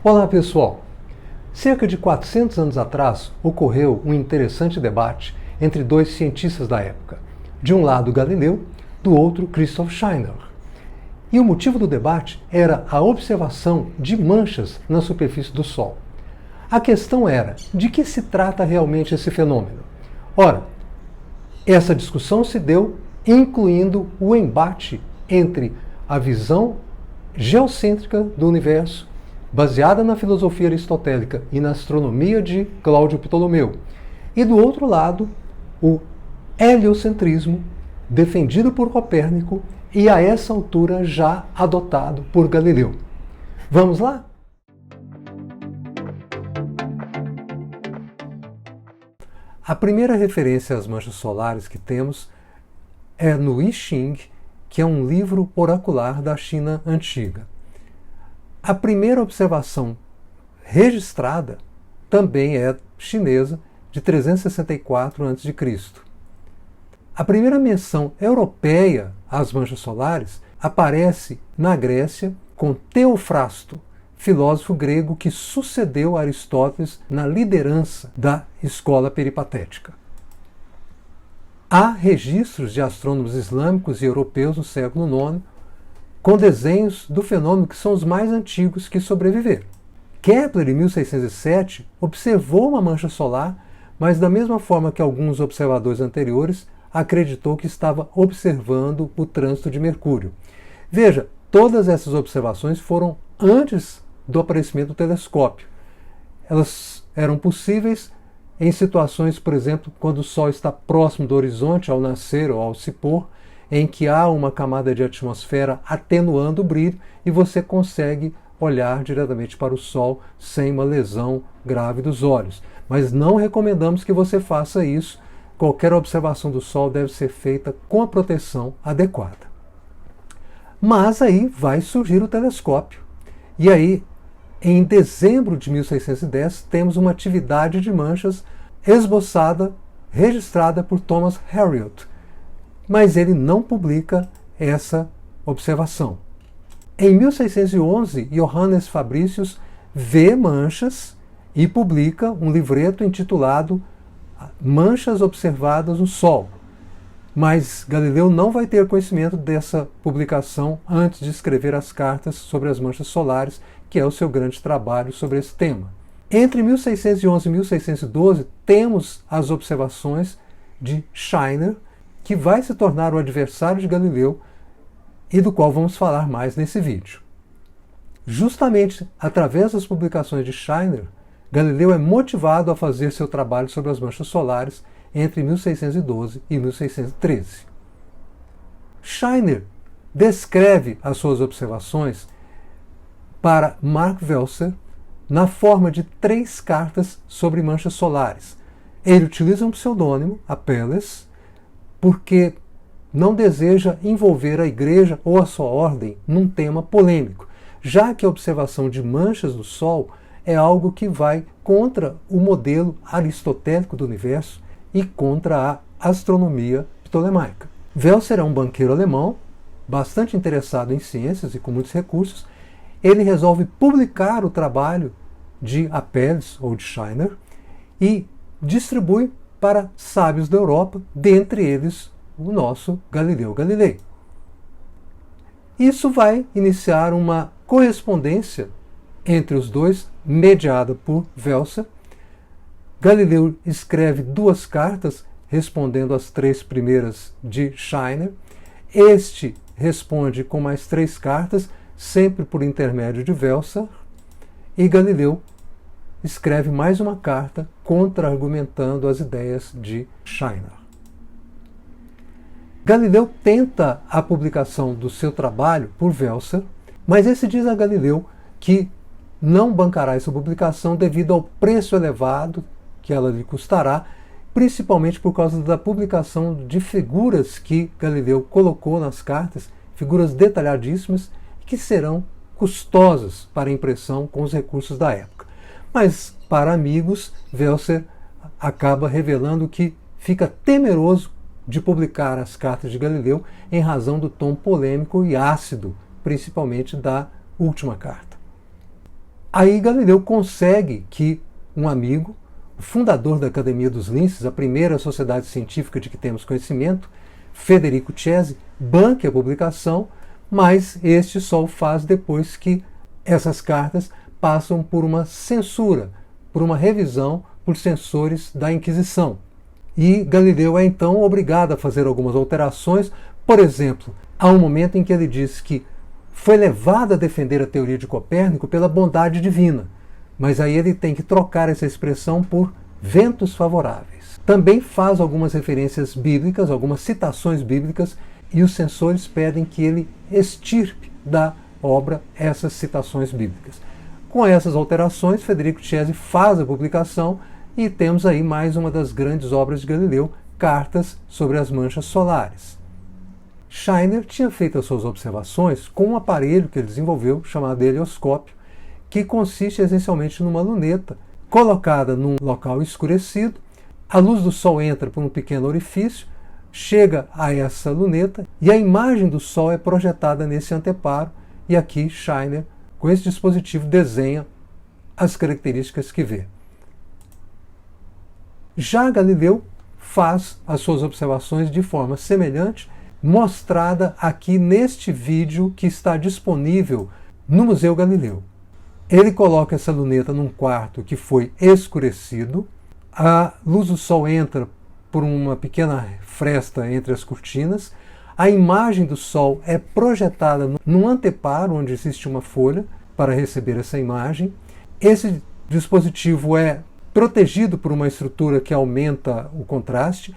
Olá pessoal! Cerca de 400 anos atrás ocorreu um interessante debate entre dois cientistas da época. De um lado Galileu, do outro Christoph Scheiner. E o motivo do debate era a observação de manchas na superfície do Sol. A questão era, de que se trata realmente esse fenômeno? Ora, essa discussão se deu incluindo o embate entre a visão geocêntrica do universo, baseada na filosofia aristotélica e na astronomia de Cláudio Ptolomeu, e do outro lado, o heliocentrismo, defendido por Copérnico e a essa altura já adotado por Galileu. Vamos lá? A primeira referência às manchas solares que temos é no I Ching, que é um livro oracular da China antiga. A primeira observação registrada também é chinesa, de 364 a.C. A primeira menção europeia às manchas solares aparece na Grécia com Teofrasto, filósofo grego que sucedeu a Aristóteles na liderança da escola peripatética. Há registros de astrônomos islâmicos e europeus no século IX com desenhos do fenômeno que são os mais antigos que sobreviveram. Kepler, em 1607, observou uma mancha solar, mas da mesma forma que alguns observadores anteriores, acreditou que estava observando o trânsito de Mercúrio. Veja, todas essas observações foram antes do aparecimento do telescópio. Elas eram possíveis em situações, por exemplo, quando o Sol está próximo do horizonte ao nascer ou ao se pôr, em que há uma camada de atmosfera atenuando o brilho e você consegue olhar diretamente para o Sol sem uma lesão grave dos olhos. Mas não recomendamos que você faça isso. Qualquer observação do Sol deve ser feita com a proteção adequada. Mas aí vai surgir o telescópio. E aí, em dezembro de 1610, temos uma atividade de manchas esboçada, registrada por Thomas Harriot, mas ele não publica essa observação. Em 1611, Johannes Fabricius vê manchas e publica um livreto intitulado Manchas Observadas no Sol. Mas Galileu não vai ter conhecimento dessa publicação antes de escrever as cartas sobre as manchas solares, que é o seu grande trabalho sobre esse tema. Entre 1611 e 1612, temos as observações de Scheiner, que vai se tornar o adversário de Galileu e do qual vamos falar mais nesse vídeo. Justamente através das publicações de Scheiner, Galileu é motivado a fazer seu trabalho sobre as manchas solares entre 1612 e 1613. Scheiner descreve as suas observações para Mark Velser na forma de 3 cartas sobre manchas solares. Ele utiliza um pseudônimo, Apelles, porque não deseja envolver a Igreja ou a sua ordem num tema polêmico, já que a observação de manchas no Sol é algo que vai contra o modelo aristotélico do universo e contra a astronomia ptolemaica. Velser é um banqueiro alemão, bastante interessado em ciências e com muitos recursos. Ele resolve publicar o trabalho de Apelles ou de Scheiner e distribui para sábios da Europa, dentre eles o nosso Galileu Galilei. Isso vai iniciar uma correspondência entre os dois, mediada por Velser. Galileu escreve 2 cartas respondendo às 3 primeiras de Scheiner. Este responde com mais 3 cartas, sempre por intermédio de Velser. E Galileu escreve mais uma carta contra-argumentando as ideias de Scheiner. Galileu tenta a publicação do seu trabalho por Velser, mas esse diz a Galileu que não bancará essa publicação devido ao preço elevado que ela lhe custará, principalmente por causa da publicação de figuras que Galileu colocou nas cartas, figuras detalhadíssimas, que serão custosas para impressão com os recursos da época. Mas, para amigos, Velser acaba revelando que fica temeroso de publicar as cartas de Galileu em razão do tom polêmico e ácido, principalmente da última carta. Aí Galileu consegue que um amigo, o fundador da Academia dos Linces, a primeira sociedade científica de que temos conhecimento, Federico Chesi, banque a publicação, mas este só o faz depois que essas cartas passam por uma censura, por uma revisão por censores da Inquisição. E Galileu é então obrigado a fazer algumas alterações. Por exemplo, há um momento em que ele diz que foi levado a defender a teoria de Copérnico pela bondade divina, mas aí ele tem que trocar essa expressão por ventos favoráveis. Também faz algumas referências bíblicas, algumas citações bíblicas, e os censores pedem que ele extirpe da obra essas citações bíblicas. Com essas alterações, Federico Chesi faz a publicação e temos aí mais uma das grandes obras de Galileu, Cartas sobre as Manchas Solares. Scheiner tinha feito as suas observações com um aparelho que ele desenvolveu, chamado helioscópio, que consiste essencialmente numa luneta colocada num local escurecido. A luz do Sol entra por um pequeno orifício, chega a essa luneta e a imagem do Sol é projetada nesse anteparo. E aqui Scheiner, com esse dispositivo, desenha as características que vê. Já Galileu faz as suas observações de forma semelhante, mostrada aqui neste vídeo que está disponível no Museu Galileu. Ele coloca essa luneta num quarto que foi escurecido, a luz do Sol entra por uma pequena fresta entre as cortinas, a imagem do Sol é projetada num anteparo onde existe uma folha para receber essa imagem. Esse dispositivo é protegido por uma estrutura que aumenta o contraste.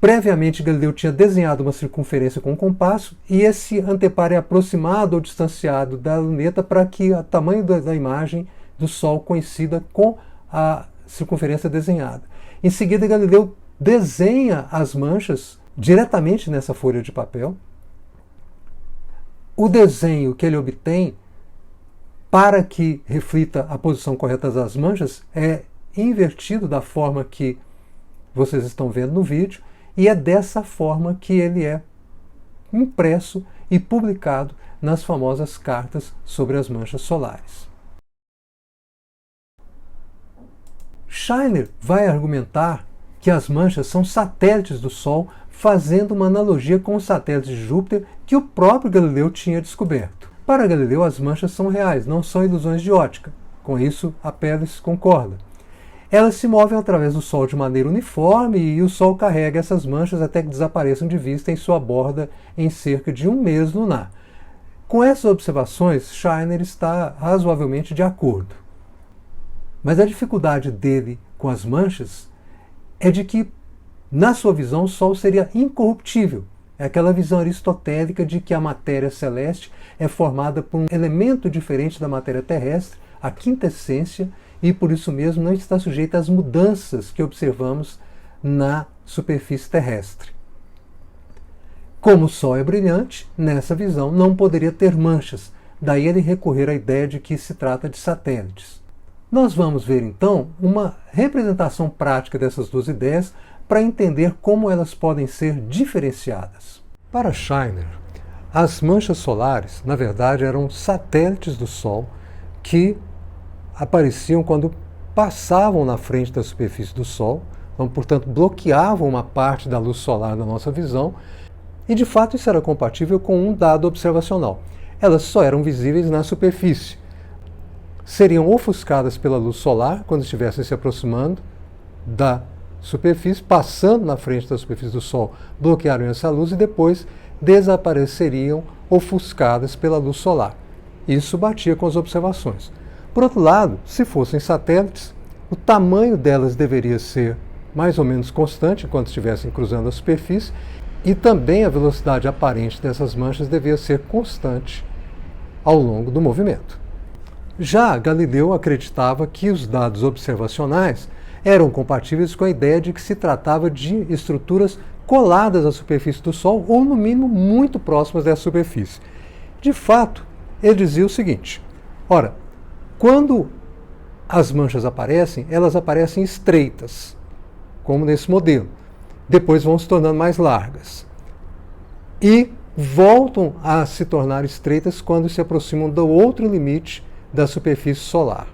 Previamente, Galileu tinha desenhado uma circunferência com um compasso e esse anteparo é aproximado ou distanciado da luneta para que o tamanho da imagem do Sol coincida com a circunferência desenhada. Em seguida, Galileu desenha as manchas diretamente nessa folha de papel. O desenho que ele obtém para que reflita a posição correta das manchas é invertido da forma que vocês estão vendo no vídeo, e é dessa forma que ele é impresso e publicado nas famosas cartas sobre as manchas solares. Scheiner vai argumentar que as manchas são satélites do Sol, fazendo uma analogia com os satélites de Júpiter que o próprio Galileu tinha descoberto. Para Galileu, as manchas são reais, não são ilusões de ótica. Com isso, a Perles concorda. Elas se movem através do Sol de maneira uniforme e o Sol carrega essas manchas até que desapareçam de vista em sua borda em cerca de um mês lunar. Com essas observações, Scheiner está razoavelmente de acordo. Mas a dificuldade dele com as manchas é de que, na sua visão, o Sol seria incorruptível. É aquela visão aristotélica de que a matéria celeste é formada por um elemento diferente da matéria terrestre, a quintessência, e por isso mesmo não está sujeita às mudanças que observamos na superfície terrestre. Como o Sol é brilhante, nessa visão não poderia ter manchas, daí ele recorrer à ideia de que se trata de satélites. Nós vamos ver então uma representação prática dessas duas ideias para entender como elas podem ser diferenciadas. Para Scheiner, as manchas solares, na verdade, eram satélites do Sol que apareciam quando passavam na frente da superfície do Sol, então, portanto, bloqueavam uma parte da luz solar da nossa visão, e de fato isso era compatível com um dado observacional. Elas só eram visíveis na superfície. Seriam ofuscadas pela luz solar quando estivessem se aproximando da superfície, passando na frente da superfície do Sol, bloqueariam essa luz e depois desapareceriam ofuscadas pela luz solar. Isso batia com as observações. Por outro lado, se fossem satélites, o tamanho delas deveria ser mais ou menos constante enquanto estivessem cruzando a superfície, e também a velocidade aparente dessas manchas devia ser constante ao longo do movimento. Já Galileu acreditava que os dados observacionais eram compatíveis com a ideia de que se tratava de estruturas coladas à superfície do Sol, ou no mínimo muito próximas dessa superfície. De fato, ele dizia o seguinte: ora, quando as manchas aparecem, elas aparecem estreitas, como nesse modelo. Depois vão se tornando mais largas. E voltam a se tornar estreitas quando se aproximam do outro limite da superfície solar.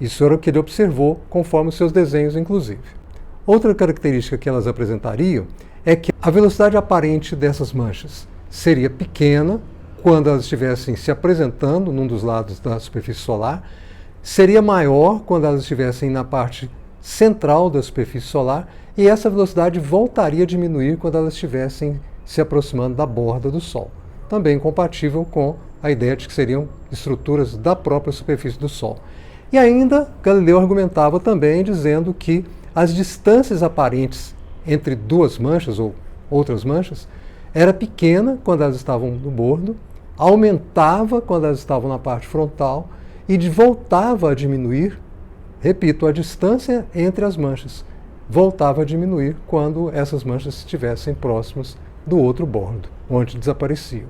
Isso era o que ele observou conforme os seus desenhos, inclusive. Outra característica que elas apresentariam é que a velocidade aparente dessas manchas seria pequena quando elas estivessem se apresentando num dos lados da superfície solar, seria maior quando elas estivessem na parte central da superfície solar, e essa velocidade voltaria a diminuir quando elas estivessem se aproximando da borda do Sol. Também compatível com a ideia de que seriam estruturas da própria superfície do Sol. E ainda, Galileu argumentava também dizendo que as distâncias aparentes entre duas manchas ou outras manchas era pequena quando elas estavam no bordo, aumentava quando elas estavam na parte frontal e voltava a diminuir, repito, a distância entre as manchas voltava a diminuir quando essas manchas estivessem próximas do outro bordo, onde desapareciam.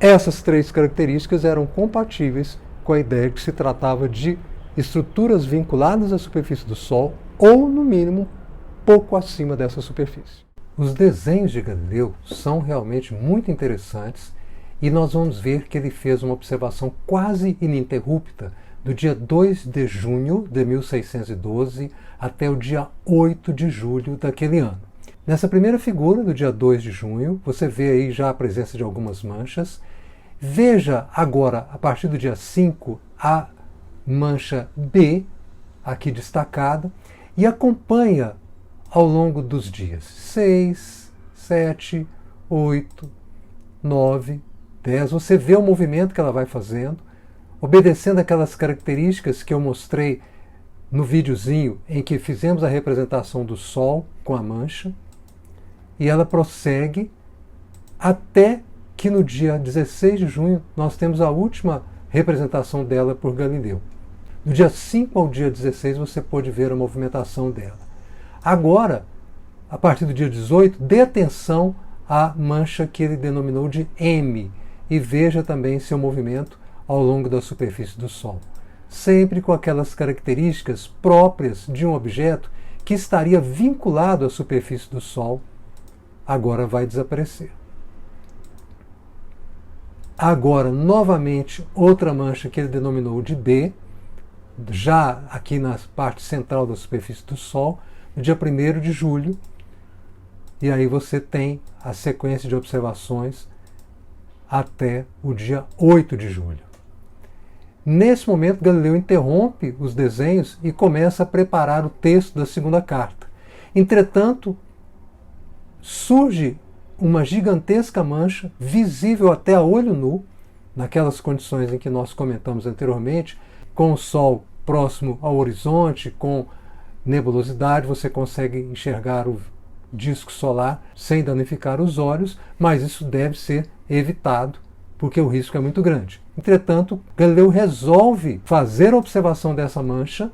Essas três características eram compatíveis com a ideia de que se tratava de estruturas vinculadas à superfície do Sol ou, no mínimo, pouco acima dessa superfície. Os desenhos de Galileu são realmente muito interessantes e nós vamos ver que ele fez uma observação quase ininterrupta do dia 2 de junho de 1612 até o dia 8 de julho daquele ano. Nessa primeira figura, do dia 2 de junho, você vê aí já a presença de algumas manchas. Veja agora, a partir do dia 5, a mancha B, aqui destacada, e acompanha ao longo dos dias 6, 7, 8, 9, 10. Você vê o movimento que ela vai fazendo, obedecendo aquelas características que eu mostrei no videozinho em que fizemos a representação do Sol com a mancha, e ela prossegue até que no dia 16 de junho nós temos a última representação dela por Galileu. Do dia 5 ao dia 16 você pode ver a movimentação dela. Agora, a partir do dia 18, dê atenção à mancha que ele denominou de M e veja também seu movimento ao longo da superfície do Sol, sempre com aquelas características próprias de um objeto que estaria vinculado à superfície do Sol, agora vai desaparecer. Agora, novamente, outra mancha que ele denominou de B, já aqui na parte central da superfície do Sol, no dia 1º de julho, e aí você tem a sequência de observações até o dia 8 de julho. Nesse momento, Galileu interrompe os desenhos e começa a preparar o texto da segunda carta. Entretanto, surge uma gigantesca mancha, visível até a olho nu, naquelas condições em que nós comentamos anteriormente, com o Sol próximo ao horizonte, com nebulosidade, você consegue enxergar o disco solar sem danificar os olhos, mas isso deve ser evitado, porque o risco é muito grande. Entretanto, Galileu resolve fazer a observação dessa mancha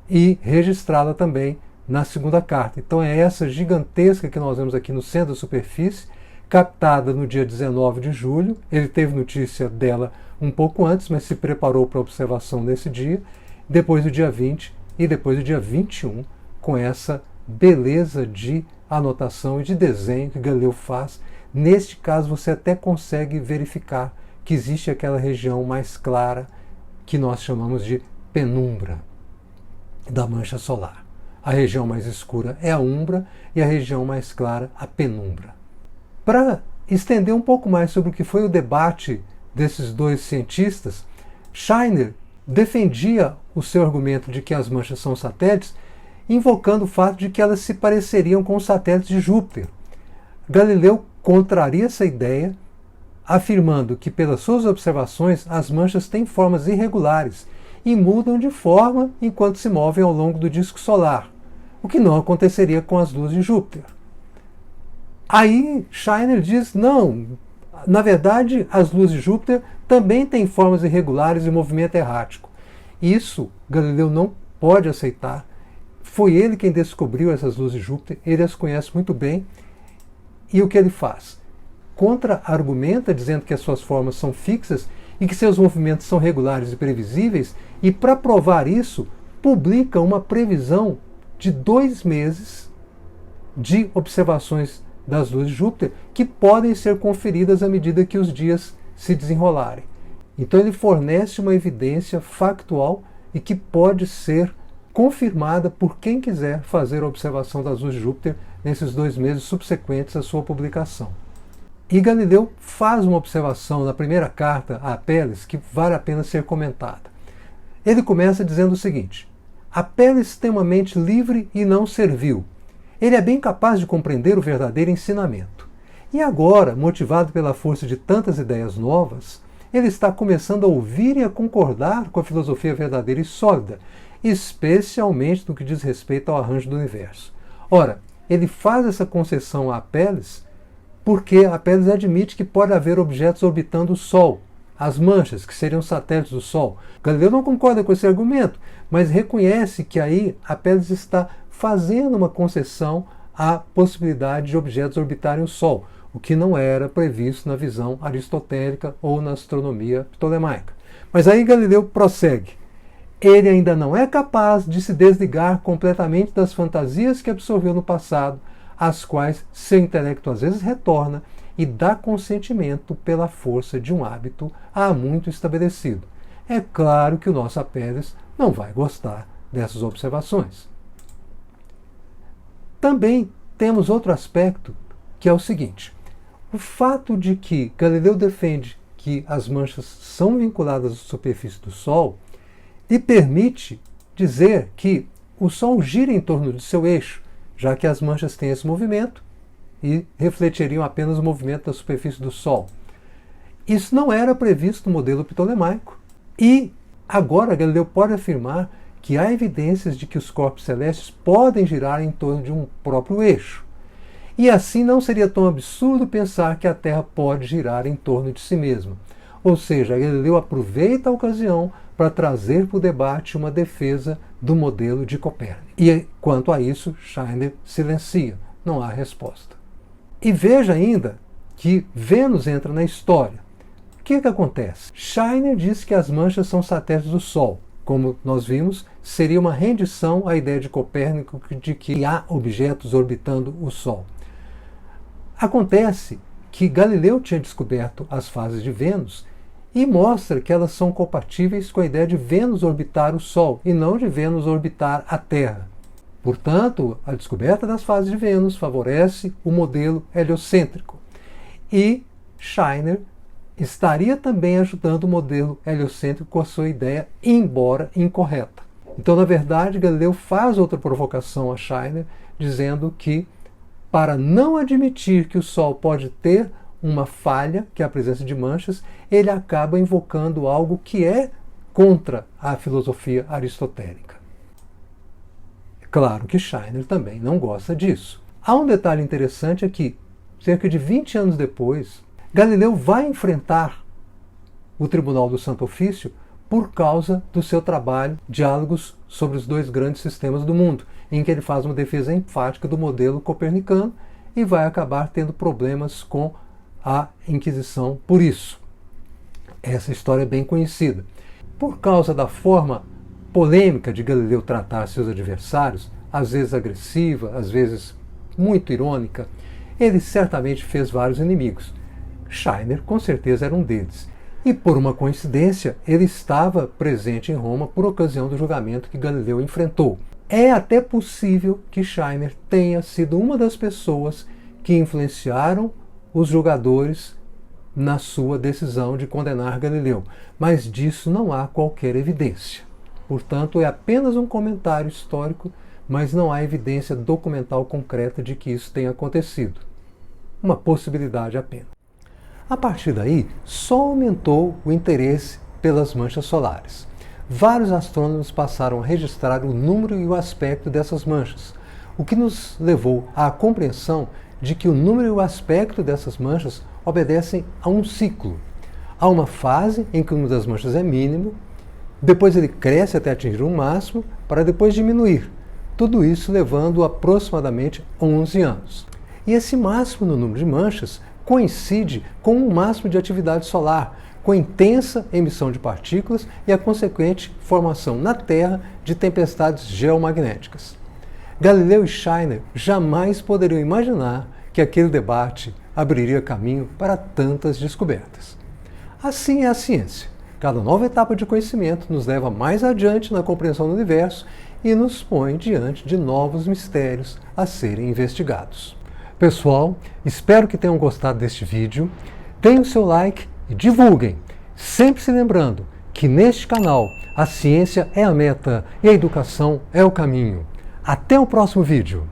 e registrá-la também na segunda carta. Então é essa gigantesca que nós vemos aqui no centro da superfície, captada no dia 19 de julho. Ele teve notícia dela um pouco antes, mas se preparou para a observação nesse dia, depois do dia 20 e depois do dia 21, com essa beleza de anotação e de desenho que Galileu faz. Neste caso, você até consegue verificar que existe aquela região mais clara que nós chamamos de penumbra da mancha solar. A região mais escura é a umbra e a região mais clara a penumbra. Para estender um pouco mais sobre o que foi o debate desses dois cientistas, Scheiner defendia o seu argumento de que as manchas são satélites, invocando o fato de que elas se pareceriam com os satélites de Júpiter. Galileu contraria essa ideia, afirmando que, pelas suas observações, as manchas têm formas irregulares e mudam de forma enquanto se movem ao longo do disco solar, o que não aconteceria com as luzes de Júpiter. Aí Scheiner diz, não, na verdade as luzes de Júpiter também têm formas irregulares e movimento errático. Isso Galileu não pode aceitar. Foi ele quem descobriu essas luzes de Júpiter, ele as conhece muito bem. E o que ele faz? Contra-argumenta, dizendo que as suas formas são fixas e que seus movimentos são regulares e previsíveis, e para provar isso, publica uma previsão de 2 meses de observações das luzes de Júpiter, que podem ser conferidas à medida que os dias se desenrolarem. Então ele fornece uma evidência factual e que pode ser confirmada por quem quiser fazer a observação das luzes de Júpiter nesses 2 meses subsequentes à sua publicação. E Galileu faz uma observação na primeira carta a Apelles que vale a pena ser comentada. Ele começa dizendo o seguinte: Apelles tem uma mente livre e não servil. Ele é bem capaz de compreender o verdadeiro ensinamento. E agora, motivado pela força de tantas ideias novas, ele está começando a ouvir e a concordar com a filosofia verdadeira e sólida, especialmente no que diz respeito ao arranjo do universo. Ora, ele faz essa concessão a Apelles porque Apelles admite que pode haver objetos orbitando o Sol, as manchas, que seriam satélites do Sol. Galileu não concorda com esse argumento, mas reconhece que aí Apelles está fazendo uma concessão à possibilidade de objetos orbitarem o Sol, o que não era previsto na visão aristotélica ou na astronomia ptolemaica. Mas aí Galileu prossegue. Ele ainda não é capaz de se desligar completamente das fantasias que absorveu no passado, às quais seu intelecto às vezes retorna e dá consentimento pela força de um hábito há muito estabelecido. É claro que o nosso Apelles não vai gostar dessas observações. Também temos outro aspecto, que é o seguinte: o fato de que Galileu defende que as manchas são vinculadas à superfície do Sol lhe permite dizer que o Sol gira em torno de seu eixo, já que as manchas têm esse movimento e refletiriam apenas o movimento da superfície do Sol. Isso não era previsto no modelo ptolemaico e agora Galileu pode afirmar que há evidências de que os corpos celestes podem girar em torno de um próprio eixo. E assim não seria tão absurdo pensar que a Terra pode girar em torno de si mesma. Ou seja, Galileu aproveita a ocasião para trazer para o debate uma defesa do modelo de Copérnico. E quanto a isso, Scheiner silencia, não há resposta. E veja ainda que Vênus entra na história. O que acontece? Scheiner diz que as manchas são satélites do Sol. Como nós vimos, seria uma rendição à ideia de Copérnico de que há objetos orbitando o Sol. Acontece que Galileu tinha descoberto as fases de Vênus e mostra que elas são compatíveis com a ideia de Vênus orbitar o Sol e não de Vênus orbitar a Terra. Portanto, a descoberta das fases de Vênus favorece o modelo heliocêntrico. E Scheiner estaria também ajudando o modelo heliocêntrico com a sua ideia, embora incorreta. Então, na verdade, Galileu faz outra provocação a Scheiner, dizendo que, para não admitir que o Sol pode ter uma falha, que é a presença de manchas, ele acaba invocando algo que é contra a filosofia aristotélica. Claro que Scheiner também não gosta disso. Há um detalhe interessante aqui. Cerca de 20 anos depois, Galileu vai enfrentar o Tribunal do Santo Ofício por causa do seu trabalho Diálogos sobre os dois grandes sistemas do mundo, em que ele faz uma defesa enfática do modelo copernicano e vai acabar tendo problemas com a Inquisição por isso. Essa história é bem conhecida. Por causa da forma polêmica de Galileu tratar seus adversários, às vezes agressiva, às vezes muito irônica, ele certamente fez vários inimigos. Scheiner, com certeza, era um deles. E, por uma coincidência, ele estava presente em Roma por ocasião do julgamento que Galileu enfrentou. É até possível que Scheiner tenha sido uma das pessoas que influenciaram os julgadores na sua decisão de condenar Galileu, mas disso não há qualquer evidência. Portanto, é apenas um comentário histórico, mas não há evidência documental concreta de que isso tenha acontecido. Uma possibilidade apenas. A partir daí, só aumentou o interesse pelas manchas solares. Vários astrônomos passaram a registrar o número e o aspecto dessas manchas, o que nos levou à compreensão de que o número e o aspecto dessas manchas obedecem a um ciclo. Há uma fase em que o número das manchas é mínimo, depois ele cresce até atingir um máximo, para depois diminuir. Tudo isso levando aproximadamente 11 anos. E esse máximo no número de manchas coincide com um máximo de atividade solar, com intensa emissão de partículas e a consequente formação na Terra de tempestades geomagnéticas. Galileu e Scheiner jamais poderiam imaginar que aquele debate abriria caminho para tantas descobertas. Assim é a ciência. Cada nova etapa de conhecimento nos leva mais adiante na compreensão do universo e nos põe diante de novos mistérios a serem investigados. Pessoal, espero que tenham gostado deste vídeo. Deem o seu like e divulguem, sempre se lembrando que neste canal a ciência é a meta e a educação é o caminho. Até o próximo vídeo!